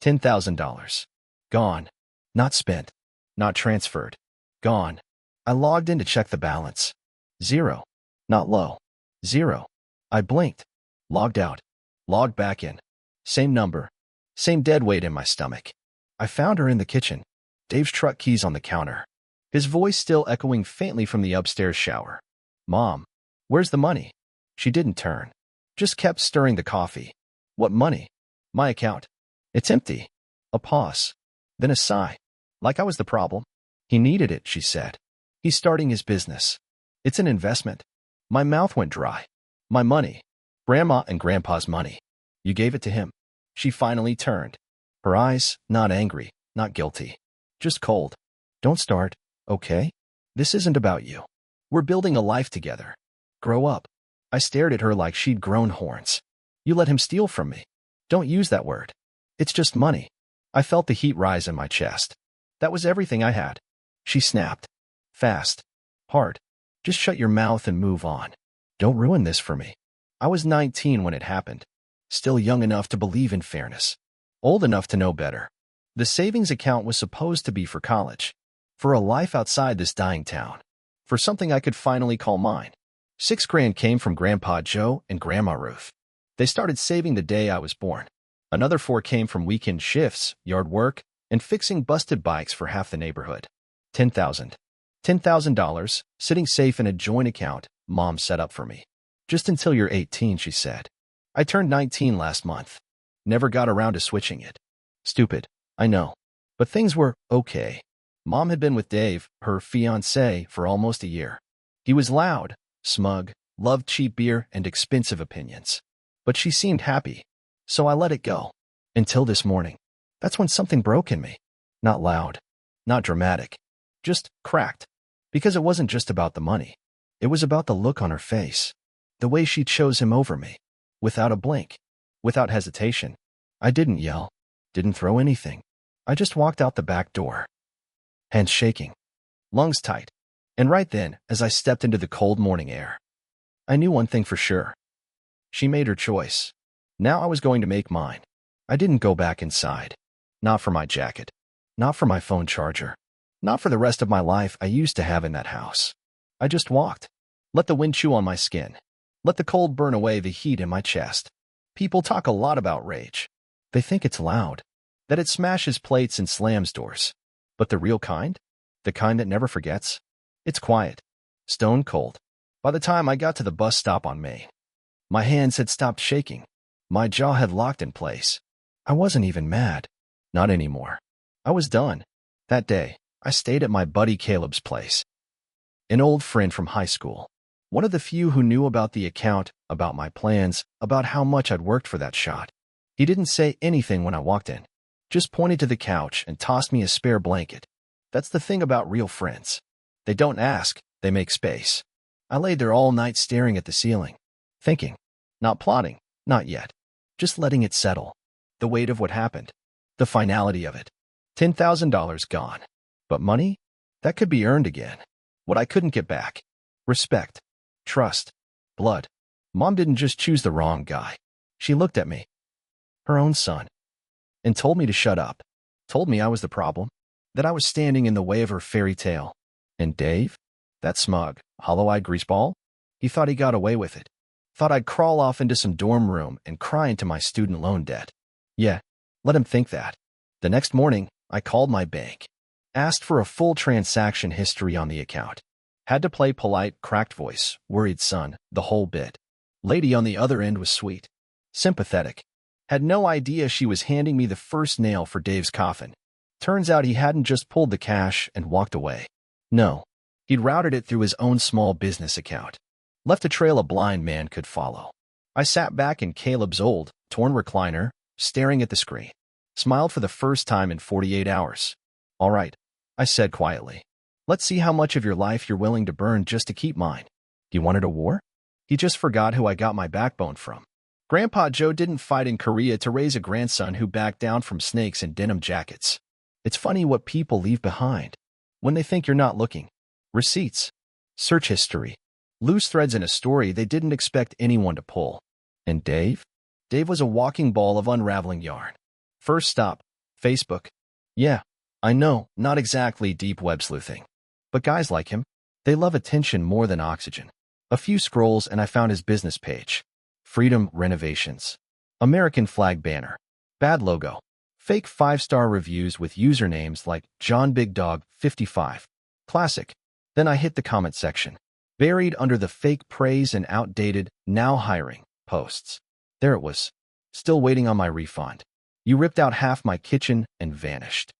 $10,000. Gone. Not spent. Not transferred. Gone. I logged in to check the balance. Zero. Not low. Zero. I blinked. Logged out. Logged back in. Same number. Same dead weight in my stomach. I found her in the kitchen. Dave's truck keys on the counter. His voice still echoing faintly from the upstairs shower. Mom, where's the money? She didn't turn. Just kept stirring the coffee. What money? My account. It's empty. A pause. Then a sigh. Like I was the problem. He needed it, she said. He's starting his business. It's an investment. My mouth went dry. My money. Grandma and Grandpa's money. You gave it to him. She finally turned. Her eyes, not angry, not guilty. Just cold. Don't start, okay? This isn't about you. We're building a life together. Grow up. I stared at her like she'd grown horns. You let him steal from me. Don't use that word. It's just money. I felt the heat rise in my chest. That was everything I had. She snapped. Fast. Hard. Just shut your mouth and move on. Don't ruin this for me. I was 19 when it happened. Still young enough to believe in fairness. Old enough to know better. The savings account was supposed to be for college. For a life outside this dying town. For something I could finally call mine. $6,000 came from Grandpa Joe and Grandma Ruth. They started saving the day I was born. Another $4,000 came from weekend shifts, yard work, and fixing busted bikes for half the neighborhood. $10,000. $10,000, sitting safe in a joint account Mom set up for me. Just until you're 18, she said. I turned 19 last month. Never got around to switching it. Stupid, I know. But things were okay. Mom had been with Dave, her fiancé, for almost a year. He was loud, smug, loved cheap beer and expensive opinions. But she seemed happy. So I let it go. Until this morning. That's when something broke in me. Not loud. Not dramatic. Just cracked. Because it wasn't just about the money. It was about the look on her face. The way she chose him over me. Without a blink. Without hesitation. I didn't yell. Didn't throw anything. I just walked out the back door. Hands shaking. Lungs tight. And right then, as I stepped into the cold morning air, I knew one thing for sure. She made her choice. Now I was going to make mine. I didn't go back inside. Not for my jacket. Not for my phone charger. Not for the rest of my life I used to have in that house. I just walked. Let the wind chew on my skin. Let the cold burn away the heat in my chest. People talk a lot about rage. They think it's loud. That it smashes plates and slams doors. But the real kind? The kind that never forgets? It's quiet. Stone cold. By the time I got to the bus stop on Main, my hands had stopped shaking. My jaw had locked in place. I wasn't even mad. Not anymore. I was done. That day, I stayed at my buddy Caleb's place. An old friend from high school. One of the few who knew about the account, about my plans, about how much I'd worked for that shot. He didn't say anything when I walked in. Just pointed to the couch and tossed me a spare blanket. That's the thing about real friends. They don't ask, they make space. I laid there all night staring at the ceiling. Thinking. Not plotting. Not yet. Just letting it settle. The weight of what happened. The finality of it. $10,000 gone. But money? That could be earned again. What I couldn't get back. Respect. Trust. Blood. Mom didn't just choose the wrong guy. She looked at me. Her own son. And told me to shut up. Told me I was the problem. That I was standing in the way of her fairy tale. And Dave? That smug, hollow-eyed greaseball? He thought he got away with it. Thought I'd crawl off into some dorm room and cry into my student loan debt. Yeah, let him think that. The next morning, I called my bank. Asked for a full transaction history on the account. Had to play polite, cracked voice, worried son, the whole bit. Lady on the other end was sweet. Sympathetic. Had no idea she was handing me the first nail for Dave's coffin. Turns out he hadn't just pulled the cash and walked away. No. He'd routed it through his own small business account. Left a trail a blind man could follow. I sat back in Caleb's old, torn recliner, staring at the screen. Smiled for the first time in 48 hours. All right, I said quietly. Let's see how much of your life you're willing to burn just to keep mine. You wanted a war? He just forgot who I got my backbone from. Grandpa Joe didn't fight in Korea to raise a grandson who backed down from snakes and denim jackets. It's funny what people leave behind. When they think you're not looking. Receipts. Search history. Loose threads in a story they didn't expect anyone to pull. And Dave? Dave was a walking ball of unraveling yarn. First stop, Facebook. Yeah, I know, not exactly deep web sleuthing. But guys like him, they love attention more than oxygen. A few scrolls and I found his business page. Freedom Renovations. American flag banner. Bad logo. Fake 5-star reviews with usernames like JohnBigDog55. Classic. Then I hit the comment section. Buried under the fake praise and outdated, now hiring, posts. There it was. Still waiting on my refund. You ripped out half my kitchen and vanished.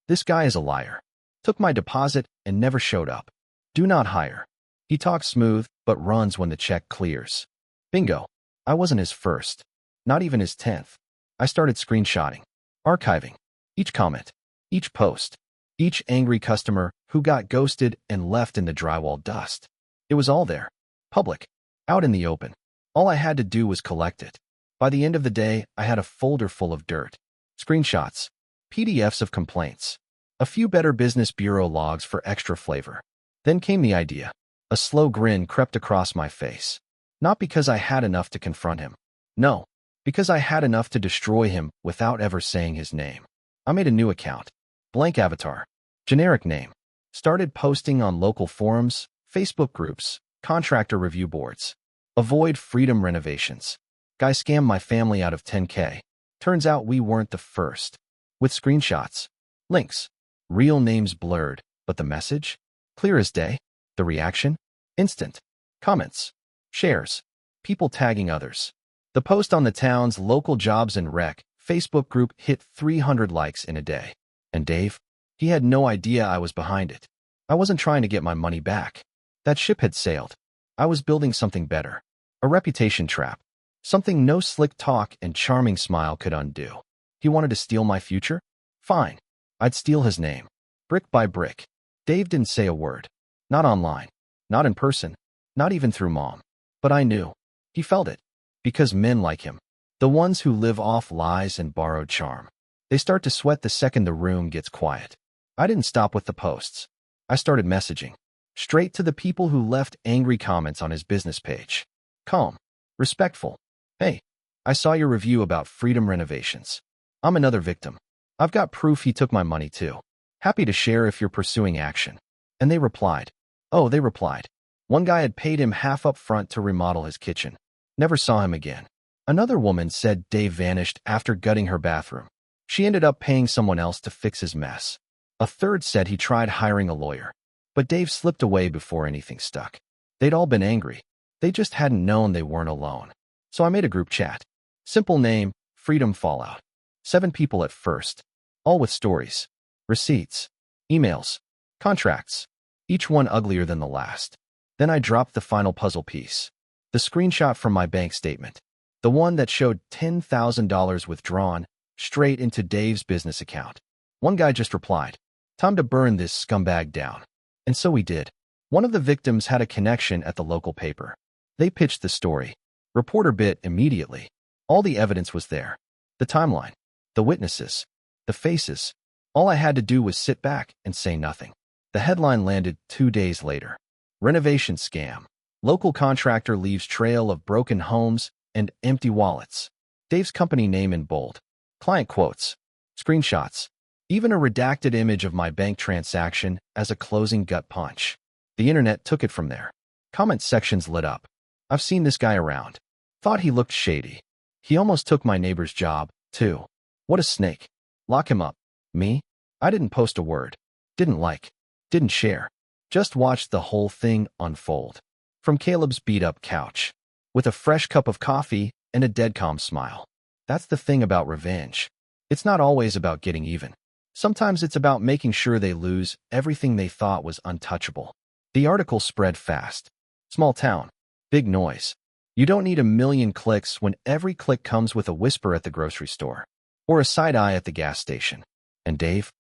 This guy is a liar. Took my deposit and never showed up. Do not hire. He talks smooth, but runs when the check clears. Bingo. I wasn't his first. Not even his 10th. I started screenshotting. Archiving. Each comment. Each post. Each angry customer who got ghosted and left in the drywall dust. It was all there. Public. Out in the open. All I had to do was collect it. By the end of the day, I had a folder full of dirt. Screenshots. PDFs of complaints. A few Better Business Bureau logs for extra flavor. Then came the idea. A slow grin crept across my face. Not because I had enough to confront him. No, because I had enough to destroy him without ever saying his name. I made a new account. Blank avatar. Generic name. Started posting on local forums, Facebook groups, contractor review boards. Avoid Freedom Renovations. Guy scammed my family out of $10K. Turns out we weren't the first. With screenshots. Links. Real names blurred, but the message? Clear as day. The reaction? Instant. Comments. Shares. People tagging others. The post on the town's local jobs and rec Facebook group hit 300 likes in a day. And Dave? He had no idea I was behind it. I wasn't trying to get my money back. That ship had sailed. I was building something better. A reputation trap. Something no slick talk and charming smile could undo. He wanted to steal my future? Fine. I'd steal his name. Brick by brick. Dave didn't say a word. Not online. Not in person. Not even through mom. But I knew. He felt it. Because men like him, the ones who live off lies and borrowed charm, they start to sweat the second the room gets quiet. I didn't stop with the posts. I started messaging. Straight to the people who left angry comments on his business page. Calm. Respectful. Hey, I saw your review about Freedom Renovations. I'm another victim. I've got proof he took my money too. Happy to share if you're pursuing action. And they replied. Oh, they replied. One guy had paid him half up front to remodel his kitchen. Never saw him again. Another woman said Dave vanished after gutting her bathroom. She ended up paying someone else to fix his mess. A third said he tried hiring a lawyer. But Dave slipped away before anything stuck. They'd all been angry. They just hadn't known they weren't alone. So I made a group chat. Simple name, Freedom Fallout. 7 people at first. All with stories. Receipts. Emails. Contracts. Each one uglier than the last. Then I dropped the final puzzle piece. The screenshot from my bank statement. The one that showed $10,000 withdrawn straight into Dave's business account. One guy just replied, "Time to burn this scumbag down." And so we did. One of the victims had a connection at the local paper. They pitched the story. Reporter bit immediately. All the evidence was there. The timeline. The witnesses. The faces. All I had to do was sit back and say nothing. The headline landed 2 days later. Renovation scam. Local contractor leaves trail of broken homes and empty wallets. Dave's company name in bold. Client quotes. Screenshots. Even a redacted image of my bank transaction as a closing gut punch. The internet took it from there. Comment sections lit up. I've seen this guy around. Thought he looked shady. He almost took my neighbor's job, too. What a snake. Lock him up. Me? I didn't post a word. Didn't like. Didn't share. Just watched the whole thing unfold. From Caleb's beat-up couch. With a fresh cup of coffee and a dead calm smile. That's the thing about revenge. It's not always about getting even. Sometimes it's about making sure they lose everything they thought was untouchable. The article spread fast. Small town. Big noise. You don't need a million clicks when every click comes with a whisper at the grocery store. Or a side eye at the gas station. And Dave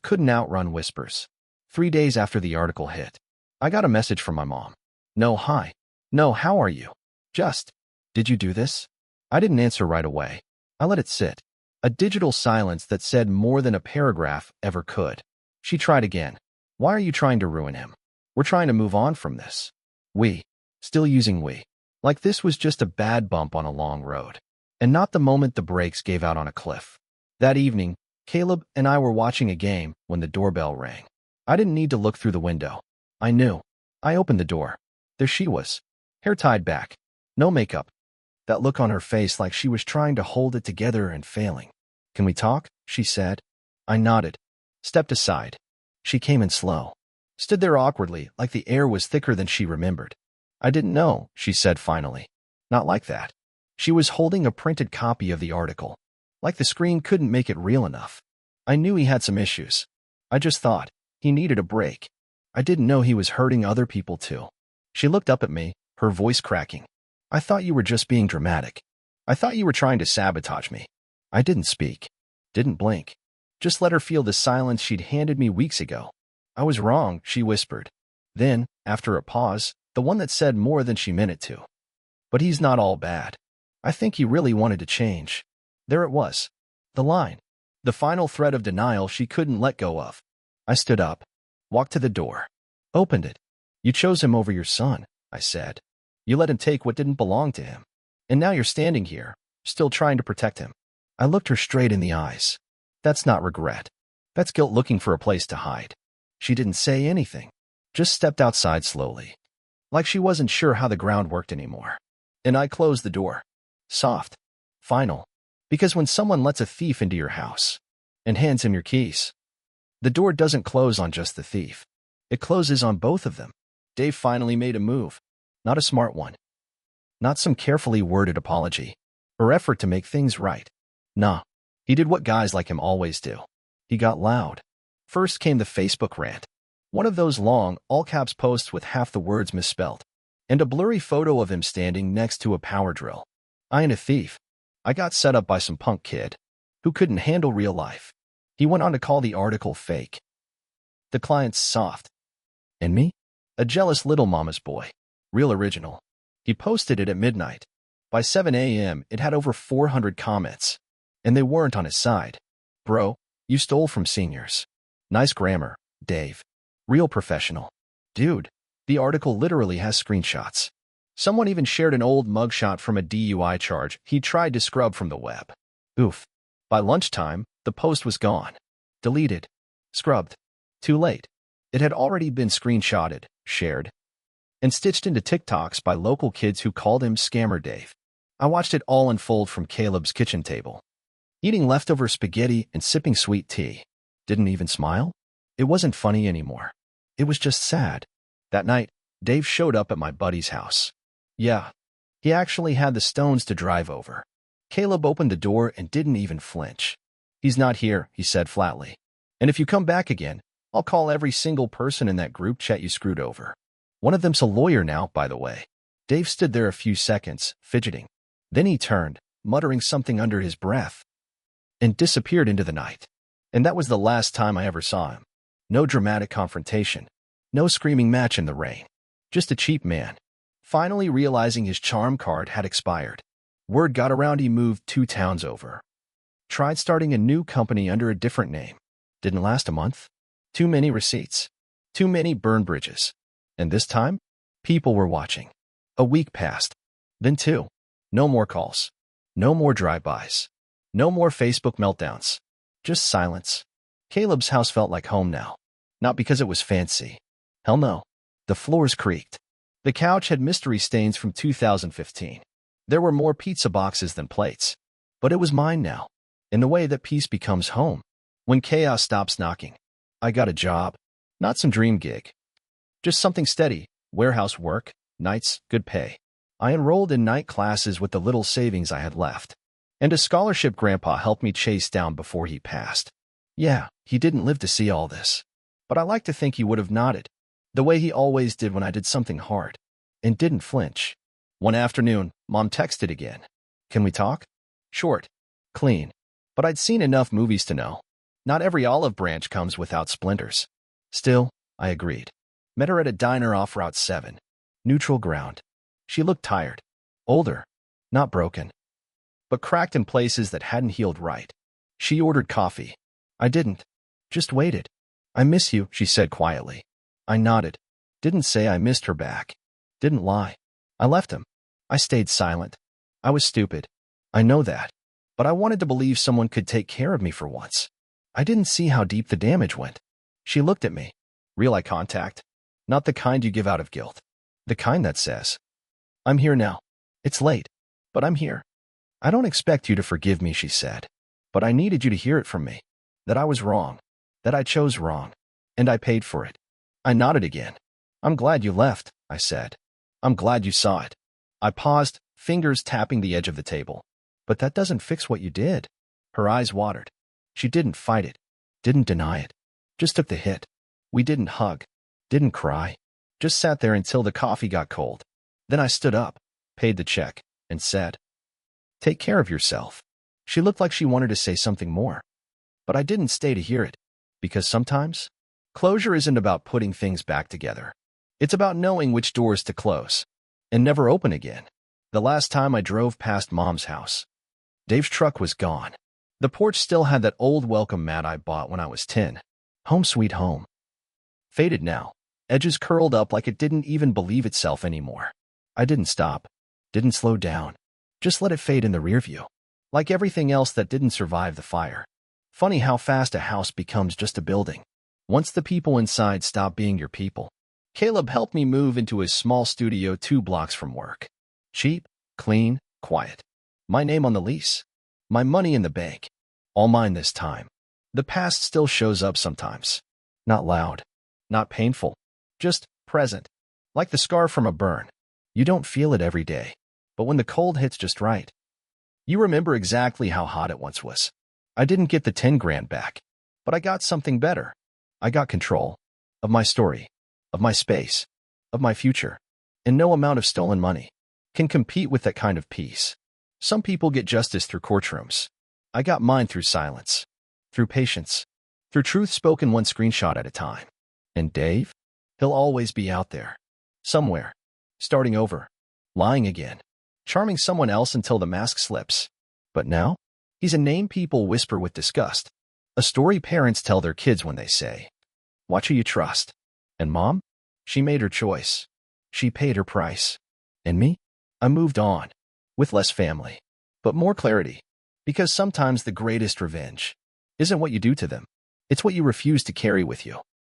couldn't outrun whispers. 3 days after the article hit, I got a message from my mom. No, hi. No, how are you? Just, did you do this? I didn't answer right away. I let it sit. A digital silence that said more than a paragraph ever could. She tried again. Why are you trying to ruin him? We're trying to move on from this. We. Still using we. Like this was just a bad bump on a long road. And not the moment the brakes gave out on a cliff. That evening, Caleb and I were watching a game when the doorbell rang. I didn't need to look through the window. I knew. I opened the door. There she was. Hair tied back. No makeup. That look on her face like she was trying to hold it together and failing. "Can we talk?" she said. I nodded. Stepped aside. She came in slow. Stood there awkwardly, like the air was thicker than she remembered. "I didn't know," she said finally. Not like that. She was holding a printed copy of the article. Like the screen couldn't make it real enough. I knew he had some issues. I just thought he needed a break. I didn't know he was hurting other people too. She looked up at me, her voice cracking. "I thought you were just being dramatic. I thought you were trying to sabotage me." I didn't speak. Didn't blink. Just let her feel the silence she'd handed me weeks ago. "I was wrong," she whispered. Then, after a pause, the one that said more than she meant it to. "But he's not all bad. I think he really wanted to change." There it was. The line. The final thread of denial she couldn't let go of. I stood up. Walked to the door. Opened it. "You chose him over your son," I said. "You let him take what didn't belong to him. And now you're standing here, still trying to protect him." I looked her straight in the eyes. "That's not regret. That's guilt looking for a place to hide." She didn't say anything. Just stepped outside slowly. Like she wasn't sure how the ground worked anymore. And I closed the door. Soft. Final. Because when someone lets a thief into your house and hands him your keys, the door doesn't close on just the thief. It closes on both of them. Dave finally made a move. Not a smart one. Not some carefully worded apology or effort to make things right. Nah. He did what guys like him always do. He got loud. First came the Facebook rant. One of those long, all-caps posts with half the words misspelled. And a blurry photo of him standing next to a power drill. I ain't a thief. I got set up by some punk kid who couldn't handle real life. He went on to call the article fake. The client's soft. And me? A jealous little mama's boy. Real original. He posted it at midnight. By 7 a.m., it had over 400 comments. And they weren't on his side. "Bro, you stole from seniors. Nice grammar, Dave. Real professional. Dude, the article literally has screenshots. Someone even shared an old mugshot from a DUI charge he tried to scrub from the web. Oof. By lunchtime, the post was gone. Deleted. Scrubbed. Too late. It had already been screenshotted, shared, and stitched into TikToks by local kids who called him Scammer Dave. I watched it all unfold from Caleb's kitchen table. Eating leftover spaghetti and sipping sweet tea. Didn't even smile? It wasn't funny anymore. It was just sad. That night, Dave showed up at my buddy's house. Yeah, he actually had the stones to drive over. Caleb opened the door and didn't even flinch. "He's not here," he said flatly. "And if you come back again, I'll call every single person in that group chat you screwed over. One of them's a lawyer now, by the way." Dave stood there a few seconds, fidgeting. Then he turned, muttering something under his breath, and disappeared into the night. And that was the last time I ever saw him. No dramatic confrontation. No screaming match in the rain. Just a cheap man. Finally realizing his charm card had expired. Word got around he moved 2 towns over. Tried starting a new company under a different name. Didn't last a month. Too many receipts. Too many burned bridges. And this time, people were watching. A week passed. Then 2. No more calls. No more drive-bys. No more Facebook meltdowns. Just silence. Caleb's house felt like home now. Not because it was fancy. Hell no. The floors creaked. The couch had mystery stains from 2015. There were more pizza boxes than plates. But it was mine now. In the way that peace becomes home. When chaos stops knocking. I got a job. Not some dream gig. Just something steady. Warehouse work. Nights. Good pay. I enrolled in night classes with the little savings I had left. And a scholarship Grandpa helped me chase down before he passed. Yeah, he didn't live to see all this. But I like to think he would have nodded. The way he always did when I did something hard. And didn't flinch. One afternoon, Mom texted again. "Can we talk?" Short. Clean. But I'd seen enough movies to know. Not every olive branch comes without splinters. Still, I agreed. Met her at a diner off Route 7. Neutral ground. She looked tired. Older. Not broken. But cracked in places that hadn't healed right. She ordered coffee. I didn't. Just waited. "I miss you," she said quietly. I nodded. Didn't say I missed her back. Didn't lie. I left him. I stayed silent. I was stupid. I know that. But I wanted to believe someone could take care of me for once. I didn't see how deep the damage went. She looked at me. Real eye contact. Not the kind you give out of guilt. The kind that says, I'm here now. It's late, but I'm here. I don't expect you to forgive me, she said. But I needed you to hear it from me. That I was wrong. That I chose wrong. And I paid for it. I nodded again. I'm glad you left, I said. I'm glad you saw it. I paused, fingers tapping the edge of the table. But that doesn't fix what you did. Her eyes watered. She didn't fight it. Didn't deny it. Just took the hit. We didn't hug. Didn't cry. Just sat there until the coffee got cold. Then I stood up, paid the check, and said, Take care of yourself. She looked like she wanted to say something more. But I didn't stay to hear it. Because sometimes, closure isn't about putting things back together. It's about knowing which doors to close and never open again. The last time I drove past Mom's house, Dave's truck was gone. The porch still had that old welcome mat I bought when I was 10. Home sweet home. Faded now, edges curled up like it didn't even believe itself anymore. I didn't stop, didn't slow down, just let it fade in the rear view. Like everything else that didn't survive the fire. Funny how fast a house becomes just a building. Once the people inside stop being your people. Caleb helped me move into his small studio 2 blocks from work. Cheap, clean, quiet. My name on the lease. My money in the bank. All mine this time. The past still shows up sometimes. Not loud. Not painful. Just present. Like the scar from a burn. You don't feel it every day. But when the cold hits just right, you remember exactly how hot it once was. I didn't get the 10 grand back. But I got something better. I got control. Of my story. Of my space. Of my future. And no amount of stolen money can compete with that kind of peace. Some people get justice through courtrooms. I got mine through silence. Through patience. Through truth spoken one screenshot at a time. And Dave? He'll always be out there. Somewhere. Starting over. Lying again. Charming someone else until the mask slips. But now? He's a name people whisper with disgust. A story parents tell their kids when they say, Watch who you trust. And Mom? She made her choice. She paid her price. And me? I moved on. With less family. But more clarity. Because sometimes the greatest revenge isn't what you do to them. It's what you refuse to carry with you.